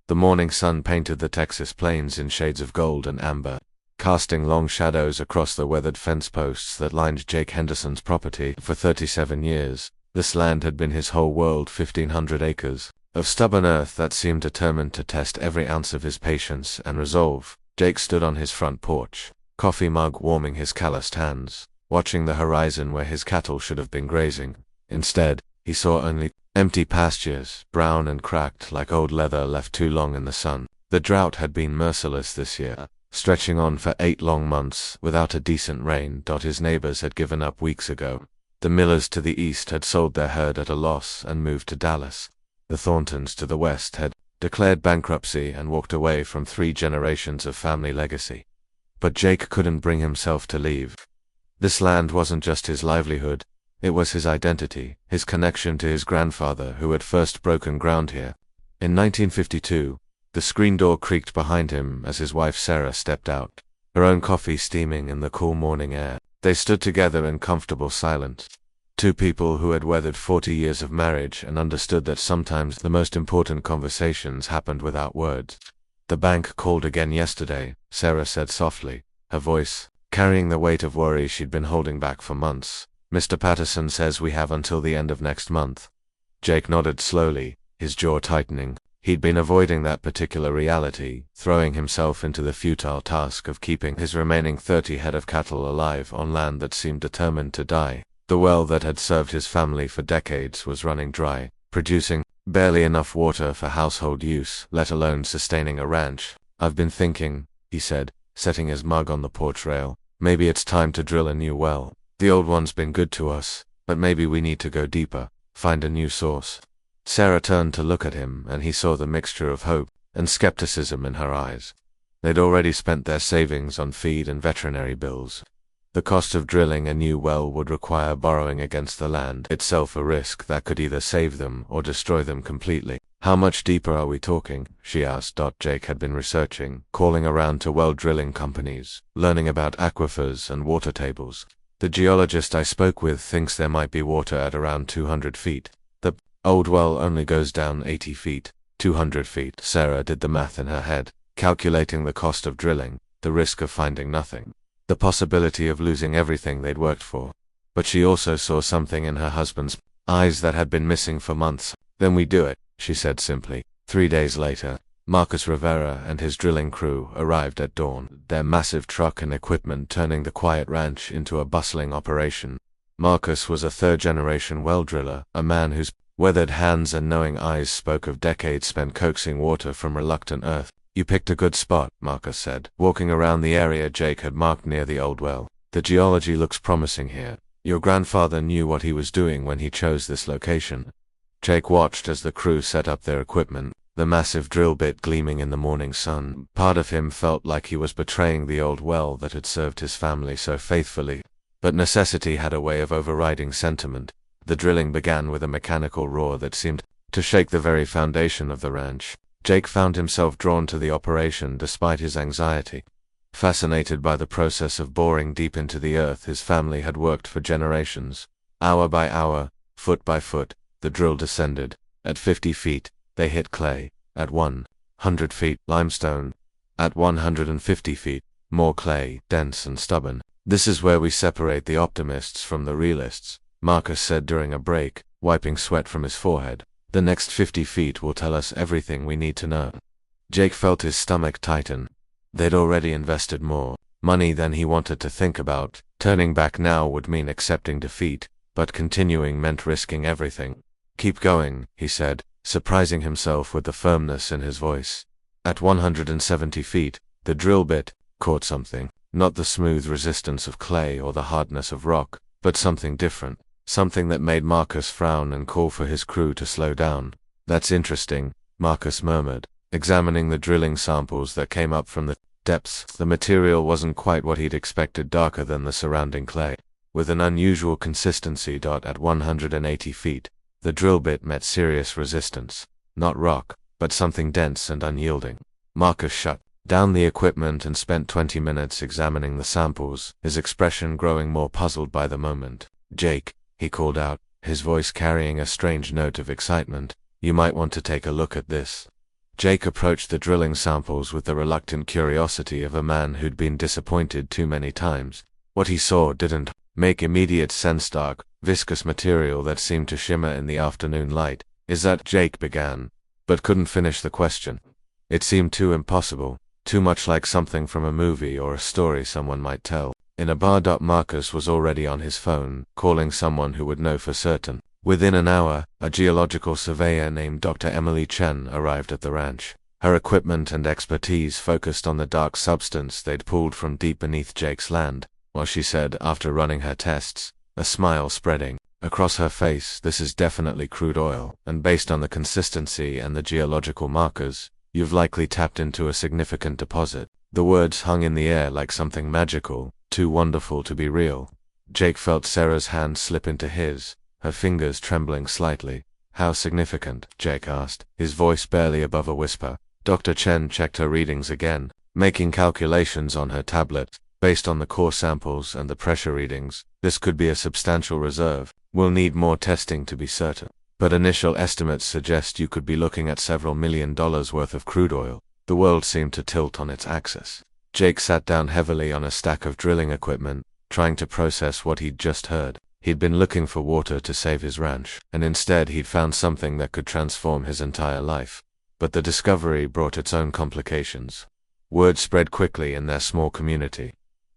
The morning sun painted the Texas plains in shades of gold and amber, casting long shadows across the weathered fence posts that lined Jake Henderson's property. For 37 years, this land had been his whole world, 1,500 acres of stubborn earth that seemed determined to test every ounce of his patience and resolve. Jake stood on his front porch, coffee mug warming his calloused hands, watching the horizon where his cattle should have been grazing. Instead, he saw only empty pastures, brown and cracked like old leather left too long in the sun. The drought had been merciless this year, stretching on for 8 long months without a decent rain. His neighbors had given up weeks ago. The Millers to the east had sold their herd at a loss and moved to Dallas. The Thorntons to the west had declared bankruptcy and walked away from 3 generations of family legacy. But Jake couldn't bring himself to leave. This land wasn't just his livelihood, it was his identity, his connection to his grandfather who had first broken ground here. In 1952, the screen door creaked behind him as his wife Sarah stepped out, her own coffee steaming in the cool morning air. They stood together in comfortable silence. 2 people who had weathered 40 years of marriage and understood that sometimes the most important conversations happened without words. The bank called again yesterday, Sarah said softly, her voice carrying the weight of worry she'd been holding back for months. Mr. Patterson says we have until the end of next month. Jake nodded slowly, his jaw tightening. He'd been avoiding that particular reality, throwing himself into the futile task of keeping his remaining 30 head of cattle alive on land that seemed determined to die. The well that had served his family for decades was running dry, producing barely enough water for household use, let alone sustaining a ranch. I've been thinking, he said, setting his mug on the porch rail, maybe it's time to drill a new well. The old one's been good to us, but maybe we need to go deeper, find a new source. Sarah turned to look at him, and he saw the mixture of hope and skepticism in her eyes. They'd already spent their savings on feed and veterinary bills. The cost of drilling a new well would require borrowing against the land itself, a risk that could either save them or destroy them completely. How much deeper are we talking? She asked. Jake had been researching, calling around to well drilling companies, learning about aquifers and water tables. The geologist I spoke with thinks there might be water at around 200 feet. The old well only goes down 80 feet, 200 feet. Sarah did the math in her head, calculating the cost of drilling, the risk of finding nothing, the possibility of losing everything they'd worked for. But she also saw something in her husband's eyes that had been missing for months. Then we do it, she said simply. 3 days later, Marcus Rivera and his drilling crew arrived at dawn, their massive truck and equipment turning the quiet ranch into a bustling operation. Marcus was a 3rd-generation well driller, a man whose weathered hands and knowing eyes spoke of decades spent coaxing water from reluctant earth. You picked a good spot, Marcus said, walking around the area Jake had marked near the old well. The geology looks promising here. Your grandfather knew what he was doing when he chose this location. Jake watched as the crew set up their equipment, the massive drill bit gleaming in the morning sun. Part of him felt like he was betraying the old well that had served his family so faithfully. But necessity had a way of overriding sentiment. The drilling began with a mechanical roar that seemed to shake the very foundation of the ranch. Jake found himself drawn to the operation despite his anxiety. Fascinated by the process of boring deep into the earth his family had worked for generations. Hour by hour, foot by foot, the drill descended. At 50 feet, they hit clay. At 100 feet, limestone. At 150 feet, more clay, dense and stubborn. This is where we separate the optimists from the realists, Marcus said during a break, wiping sweat from his forehead. The next 50 feet will tell us everything we need to know. Jake felt his stomach tighten. They'd already invested more money than he wanted to think about. Turning back now would mean accepting defeat, but continuing meant risking everything. Keep going, he said, surprising himself with the firmness in his voice. At 170 feet, the drill bit caught something, not the smooth resistance of clay or the hardness of rock, but something different. Something that made Marcus frown and call for his crew to slow down. That's interesting, Marcus murmured, examining the drilling samples that came up from the depths. The material wasn't quite what he'd expected, darker than the surrounding clay, with an unusual consistency. At 180 feet, the drill bit met serious resistance. Not rock, but something dense and unyielding. Marcus shut down the equipment and spent 20 minutes examining the samples, his expression growing more puzzled by the moment. Jake, he called out, his voice carrying a strange note of excitement, you might want to take a look at this. Jake approached the drilling samples with the reluctant curiosity of a man who'd been disappointed too many times. What he saw didn't make immediate sense. Dark, viscous material that seemed to shimmer in the afternoon light. Is that? Jake began, but couldn't finish the question. It seemed too impossible, too much like something from a movie or a story someone might tell. In a bar. Marcus was already on his phone, calling someone who would know for certain. Within an hour, a geological surveyor named Dr. Emily Chen arrived at the ranch. Her equipment and expertise focused on the dark substance they'd pulled from deep beneath Jake's land. Well, she said after running her tests, a smile spreading across her face, this is definitely crude oil, and based on the consistency and the geological markers, you've likely tapped into a significant deposit. The words hung in the air like something magical, too wonderful to be real. Jake felt Sarah's hand slip into his, her fingers trembling slightly. How significant? Jake asked, his voice barely above a whisper. Dr. Chen checked her readings again, making calculations on her tablet. Based on the core samples and the pressure readings, this could be a substantial reserve. We'll need more testing to be certain, but initial estimates suggest you could be looking at several $1 million worth of crude oil. The world seemed to tilt on its axis. Jake sat down heavily on a stack of drilling equipment, trying to process what he'd just heard. He'd been looking for water to save his ranch, and instead he'd found something that could transform his entire life. But the discovery brought its own complications. Word spread quickly in their small community.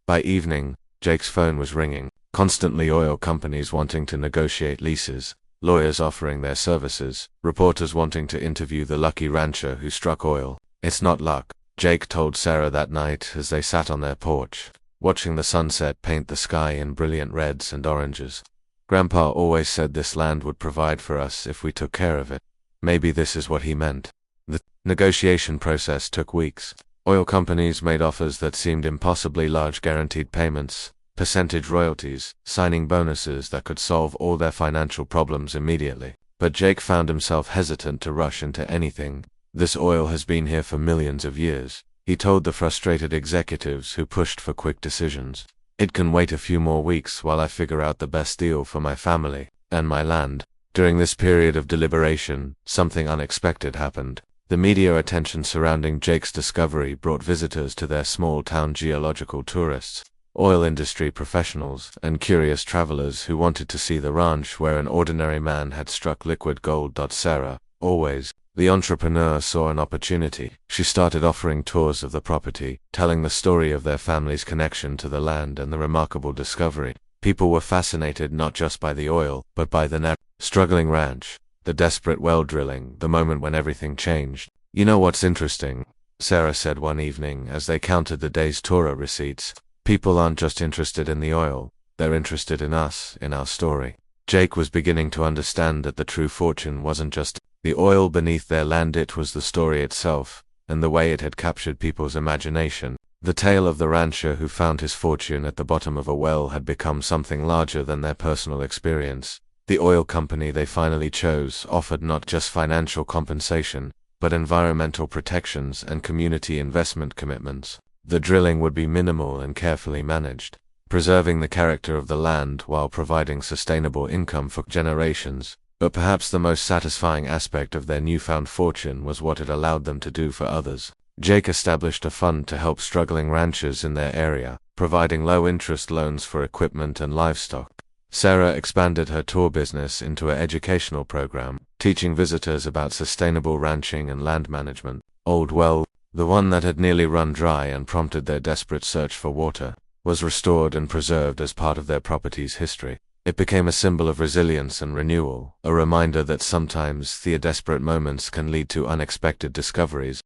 By evening, Jake's phone was ringing, constantly oil companies wanting to negotiate leases, lawyers offering their services, reporters wanting to interview the lucky rancher who struck oil. It's not luck, Jake told Sarah that night as they sat on their porch, watching the sunset paint the sky in brilliant reds and oranges. Grandpa always said this land would provide for us if we took care of it. Maybe this is what he meant. The negotiation process took weeks. Oil companies made offers that seemed impossibly large, guaranteed payments, percentage royalties, signing bonuses that could solve all their financial problems immediately. But Jake found himself hesitant to rush into anything. This oil has been here for millions of years, he told the frustrated executives who pushed for quick decisions. It can wait a few more weeks while I figure out the best deal for my family and my land. During this period of deliberation, something unexpected happened. The media attention surrounding Jake's discovery brought visitors to their small-town geological tourists, oil industry professionals, and curious travelers who wanted to see the ranch where an ordinary man had struck liquid gold. Sarah, always, the entrepreneur, saw an opportunity. She started offering tours of the property, telling the story of their family's connection to the land and the remarkable discovery. People were fascinated not just by the oil, but by the struggling ranch, the desperate well drilling, the moment when everything changed. You know what's interesting? Sarah said one evening as they counted the day's Torah receipts. People aren't just interested in the oil, they're interested in us, in our story. Jake was beginning to understand that the true fortune wasn't just the oil beneath their land, it was the story itself, and the way it had captured people's imagination. The tale of the rancher who found his fortune at the bottom of a well had become something larger than their personal experience. The oil company they finally chose offered not just financial compensation, but environmental protections and community investment commitments. The drilling would be minimal and carefully managed, preserving the character of the land while providing sustainable income for generations. But perhaps the most satisfying aspect of their newfound fortune was what it allowed them to do for others. Jake established a fund to help struggling ranchers in their area, providing low-interest loans for equipment and livestock. Sarah expanded her tour business into an educational program, teaching visitors about sustainable ranching and land management. Old Well, the one that had nearly run dry and prompted their desperate search for water, was restored and preserved as part of their property's history. It became a symbol of resilience and renewal, a reminder that sometimes the desperate moments can lead to unexpected discoveries.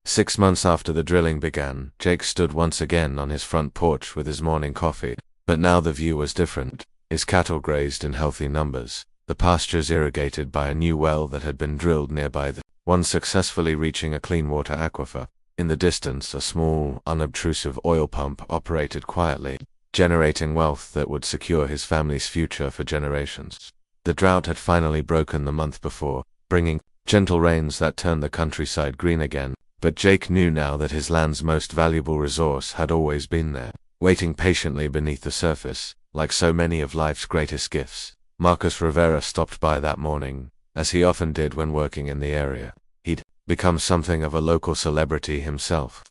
6 months after the drilling began, Jake stood once again on his front porch with his morning coffee. But now the view was different. His cattle grazed in healthy numbers, the pastures irrigated by a new well that had been drilled nearby, the one successfully reaching a clean water aquifer. In the distance, a small, unobtrusive oil pump operated quietly, generating wealth that would secure his family's future for generations. The drought had finally broken the month before, bringing gentle rains that turned the countryside green again. But Jake knew now that his land's most valuable resource had always been there, waiting patiently beneath the surface. Like so many of life's greatest gifts, Marcus Rivera stopped by that morning, as he often did when working in the area. He'd become something of a local celebrity himself.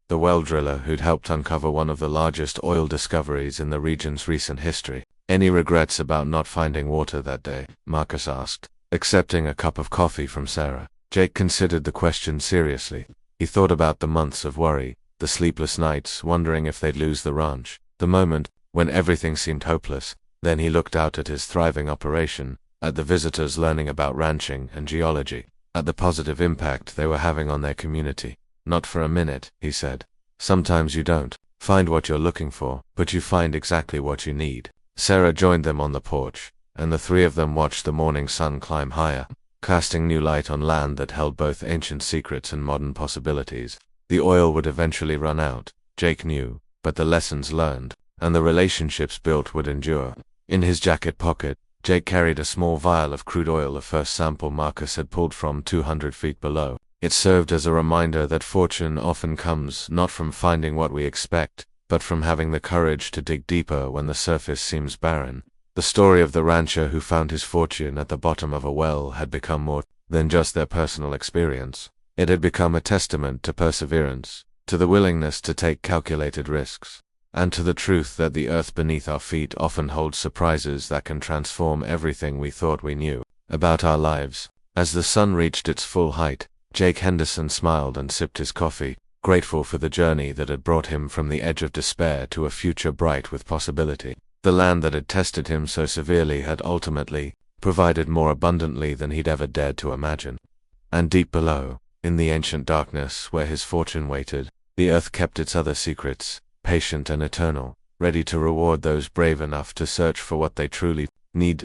The well driller who'd helped uncover one of the largest oil discoveries in the region's recent history. Any regrets about not finding water that day? Marcus asked, accepting a cup of coffee from Sarah. Jake considered the question seriously. He thought about the months of worry, the sleepless nights, wondering if they'd lose the ranch, the moment when everything seemed hopeless. Then he looked out at his thriving operation, at the visitors learning about ranching and geology, at the positive impact they were having on their community. Not for a minute, he said. Sometimes you don't find what you're looking for, but you find exactly what you need. Sarah joined them on the porch, and the three of them watched the morning sun climb higher, casting new light on land that held both ancient secrets and modern possibilities. The oil would eventually run out, Jake knew, but the lessons learned, and the relationships built would endure. In his jacket pocket, Jake carried a small vial of crude oil, the first sample Marcus had pulled from 200 feet below. It served as a reminder that fortune often comes not from finding what we expect, but from having the courage to dig deeper when the surface seems barren. The story of the rancher who found his fortune at the bottom of a well had become more than just their personal experience. It had become a testament to perseverance, to the willingness to take calculated risks, and to the truth that the earth beneath our feet often holds surprises that can transform everything we thought we knew about our lives. As the sun reached its full height, Jake Henderson smiled and sipped his coffee, grateful for the journey that had brought him from the edge of despair to a future bright with possibility. The land that had tested him so severely had ultimately provided more abundantly than he'd ever dared to imagine. And deep below, in the ancient darkness where his fortune waited, the earth kept its other secrets, patient and eternal, ready to reward those brave enough to search for what they truly need.